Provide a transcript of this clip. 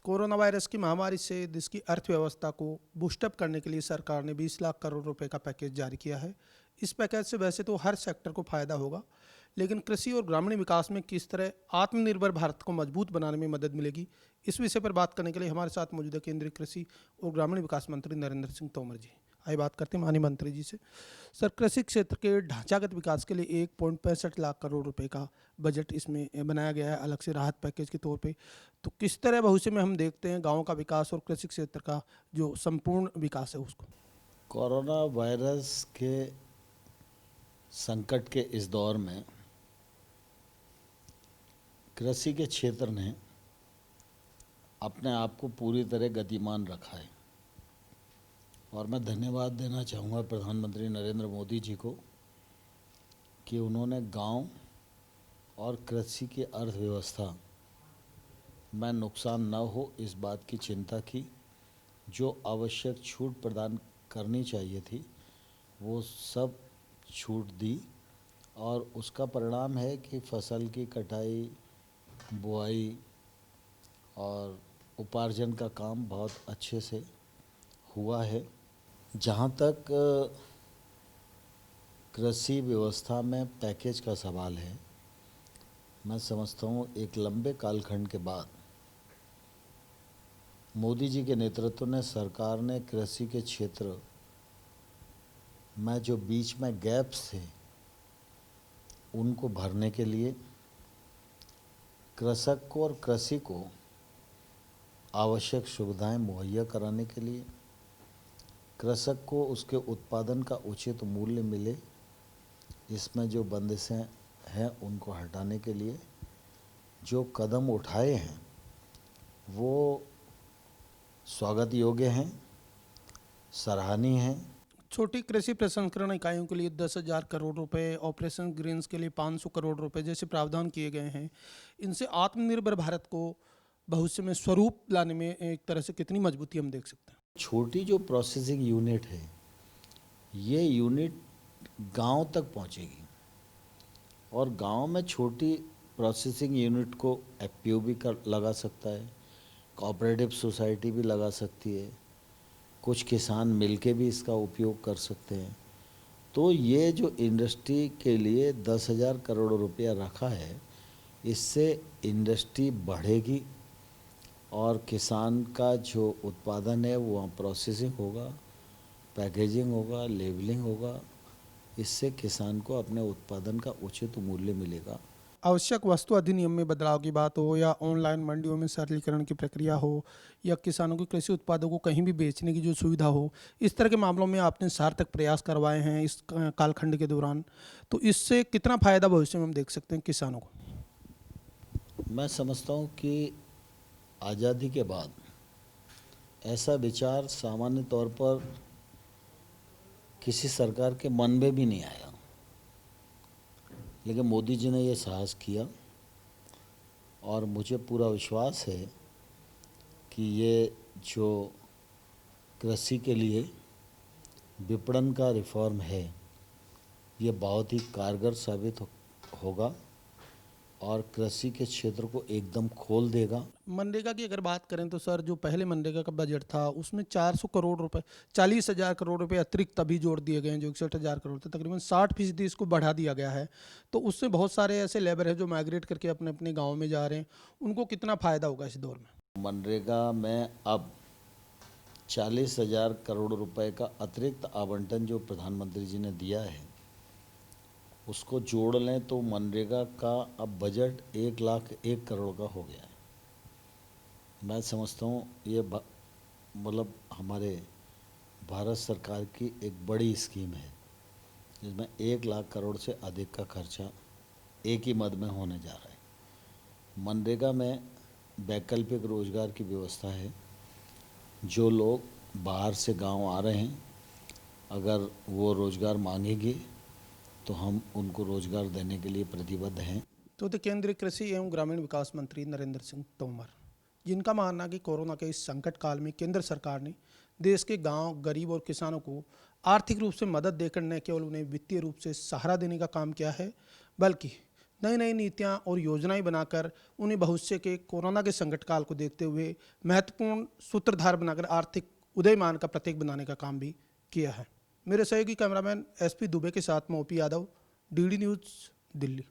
Corona virus की महामारी से देश की अर्थव्यवस्था को बूस्टअप करने के लिए सरकार ने 20 लाख करोड़ रुपए का पैकेज जारी किया है। इस पैकेज से वैसे तो हर सेक्टर को फायदा होगा, लेकिन कृषि और ग्रामीण विकास में किस तरह आत्मनिर्भर भारत को मजबूत बनाने में मदद मिलेगी, इस विषय पर बात करने के लिए हमारे साथ मौजूद है केंद्रीय कृषि और ग्रामीण विकास मंत्री नरेंद्र सिंह तोमर जी। आइए बात करते हैं माननीय मंत्री जी से। सर, कृषि क्षेत्र के ढांचागत विकास के लिए 1.65 लाख करोड़ रुपए का बजट इसमें बनाया गया है अलग से राहत पैकेज के तौर पे। तो किस तरह भविष्य में हम देखते हैं गाँव का विकास और कृषि क्षेत्र का जो संपूर्ण विकास है उसको? कोरोना वायरस के संकट के इस दौर में कृषि के क्षेत्र ने अपने आप को पूरी तरह गतिमान रखा है और मैं धन्यवाद देना चाहूँगा प्रधानमंत्री नरेंद्र मोदी जी को कि उन्होंने गांव और कृषि की अर्थव्यवस्था में नुकसान न हो इस बात की चिंता की। जो आवश्यक छूट प्रदान करनी चाहिए थी वो सब छूट दी और उसका परिणाम है कि फसल की कटाई, बुआई और उपार्जन का काम बहुत अच्छे से हुआ है। जहाँ तक कृषि व्यवस्था में पैकेज का सवाल है, मैं समझता हूँ एक लंबे कालखंड के बाद मोदी जी के नेतृत्व ने सरकार ने कृषि के क्षेत्र में जो बीच में गैप्स थे उनको भरने के लिए कृषक को और कृषि को आवश्यक सुविधाएं मुहैया कराने के लिए, कृषक को उसके उत्पादन का उचित मूल्य मिले, इसमें जो बंदिशें हैं उनको हटाने के लिए जो कदम उठाए हैं वो स्वागत योग्य हैं, सराहनीय हैं। छोटी कृषि प्रसंस्करण इकाइयों के लिए 10,000 करोड़ रुपए, ऑपरेशन ग्रीन्स के लिए 500 करोड़ रुपए जैसे प्रावधान किए गए हैं। इनसे आत्मनिर्भर भारत को भविष्य में स्वरूप लाने में एक तरह से कितनी मजबूती हम देख सकते हैं? छोटी जो प्रोसेसिंग यूनिट है ये यूनिट गांव तक पहुंचेगी और गांव में छोटी प्रोसेसिंग यूनिट को एफपीओ भी लगा सकता है, कोऑपरेटिव सोसाइटी भी लगा सकती है, कुछ किसान मिलके भी इसका उपयोग कर सकते हैं। तो ये जो इंडस्ट्री के लिए 10,000 करोड़ रुपया रखा है, इससे इंडस्ट्री बढ़ेगी और किसान का जो उत्पादन है वो वहाँ प्रोसेसिंग होगा, पैकेजिंग होगा, लेबलिंग होगा। इससे किसान को अपने उत्पादन का उचित मूल्य मिलेगा। आवश्यक वस्तु अधिनियम में बदलाव की बात हो या ऑनलाइन मंडियों में सरलीकरण की प्रक्रिया हो या किसानों के कृषि उत्पादों को कहीं भी बेचने की जो सुविधा हो, इस तरह के मामलों में आपने सार्थक प्रयास करवाए हैं इस कालखंड के दौरान। तो इससे कितना फायदा भविष्य में हम देख सकते हैं किसानों को? मैं समझता हूँ कि आज़ादी के बाद ऐसा विचार सामान्य तौर पर किसी सरकार के मन में भी नहीं आया, लेकिन मोदी जी ने ये साहस किया और मुझे पूरा विश्वास है कि ये जो कृषि के लिए विपणन का रिफॉर्म है ये बहुत ही कारगर साबित होगा और कृषि के क्षेत्र को एकदम खोल देगा। मनरेगा की अगर बात करें तो सर, जो पहले मनरेगा का बजट था उसमें 400 करोड़ रुपए, 40,000 करोड़ रुपए अतिरिक्त अभी जोड़ दिए गए हैं जो 61,000 करोड़ थे। तकरीबन 60% इसको बढ़ा दिया गया है। तो उससे बहुत सारे ऐसे लेबर है जो माइग्रेट करके अपने अपने गाँव में जा रहे हैं, उनको कितना फ़ायदा होगा इस दौर में? मनरेगा में अब 40,000 करोड़ रुपए का अतिरिक्त आवंटन जो प्रधानमंत्री जी ने दिया है उसको जोड़ लें तो मनरेगा का अब बजट 1,01 करोड़ का हो गया है। मैं समझता हूँ ये मतलब हमारे भारत सरकार की एक बड़ी स्कीम है जिसमें 1,00,000 करोड़ से अधिक का खर्चा एक ही मद में होने जा रहा है। मनरेगा में वैकल्पिक रोजगार की व्यवस्था है। जो लोग बाहर से गांव आ रहे हैं अगर वो रोजगार मांगेंगे तो हम उनको रोजगार देने के लिए प्रतिबद्ध हैं। तो केंद्रीय कृषि एवं ग्रामीण विकास मंत्री नरेंद्र सिंह तोमर, जिनका मानना है कि कोरोना के इस संकट काल में केंद्र सरकार ने देश के गांव, गरीब और किसानों को आर्थिक रूप से मदद देकर न केवल उन्हें वित्तीय रूप से सहारा देने का काम किया है, बल्कि नई नई नीतियां और योजनाएं बनाकर उन्हें भविष्य के कोरोना के संकट काल को देखते हुए महत्वपूर्ण सूत्रधार बनाकर आर्थिक उदयमान का प्रतीक बनाने का काम भी किया है। मेरे सहयोगी कैमरामैन SP दुबे के साथ मैं OP Yadav, DD news, Delhi.